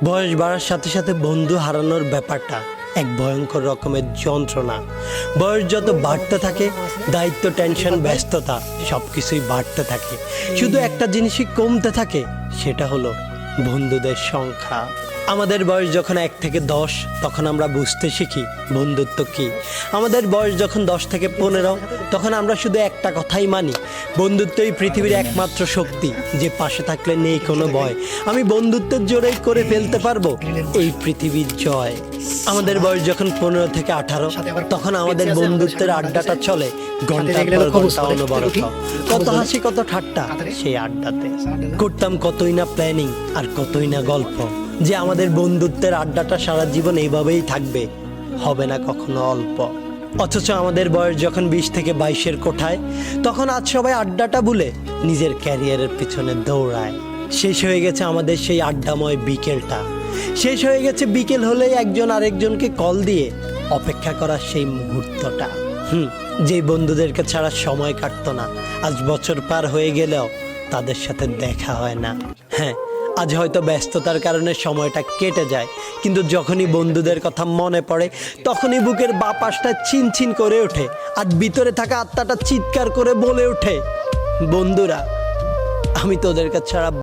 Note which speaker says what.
Speaker 1: বয়স বাড়ার সাথে সাথে বন্ধু হারানোর ব্যাপারটা এক ভয়ঙ্কর রকমের যন্ত্রণা। বয়স যত বাড়তে থাকে, দায়িত্ব, টেনশন, ব্যস্ততা সব কিছুই বাড়তে থাকে, শুধু একটা জিনিসই কমতে থাকে, সেটা হলো বন্ধুদের সংখ্যা। আমাদের বয়স যখন 1 থেকে 10, তখন আমরা বুঝতে শিখি বন্ধুত্ব কী। আমাদের বয়স যখন 10 থেকে 15, তখন আমরা শুধু একটা কথাই মানি, বন্ধুত্বই পৃথিবীর একমাত্র শক্তি, যে পাশে থাকলে নেই কোনো ভয়। আমি বন্ধুত্বের জোরেই করে ফেলতে পারবো এই পৃথিবীর জয়। আমাদের বয়স যখন 15 থেকে 18, তখন আমাদের বন্ধুত্বের আড্ডাটা চলে ঘন্টার পর ঘন্টা অনবরত। কত হাসি, কত ঠাট্টা সেই আড্ডাতে। করতাম কতই না প্ল্যানিং আর কতই না গল্প, যে আমাদের বন্ধুত্বের আড্ডাটা সারা জীবন এইভাবেই থাকবে, হবে না কখনো অল্প। অথচ আমাদের বয়স যখন 20 থেকে 22-এর কোঠায়, তখন আজ সবাই আড্ডাটা ভুলে নিজের ক্যারিয়ারের পিছনে দৌড়ায়। শেষ হয়ে গেছে আমাদের সেই আড্ডাময় বিকেলটা। শেষ হয়ে গেছে বিকেল হলেই একজন আরেকজনকে কল দিয়ে অপেক্ষা করার সেই মুহূর্তটা। যেই বন্ধুদেরকে ছাড়া সময় কাটতো না, আজ বছর পার হয়ে গেলেও তাদের সাথে দেখা হয় না। হ্যাঁ, আজ হয়তো ব্যস্ততার কারণে সময়টা কেটে যায়, কিন্তু যখনই বন্ধুদের কথা মনে পড়ে, তখনই বুকের বাঁ পাশটা চিনচিন করে ওঠে, আর ভিতরে থাকা আত্মাটা চিৎকার করে বলে ওঠে, বন্ধুরা, আমি তোদের কাছে ছাড়া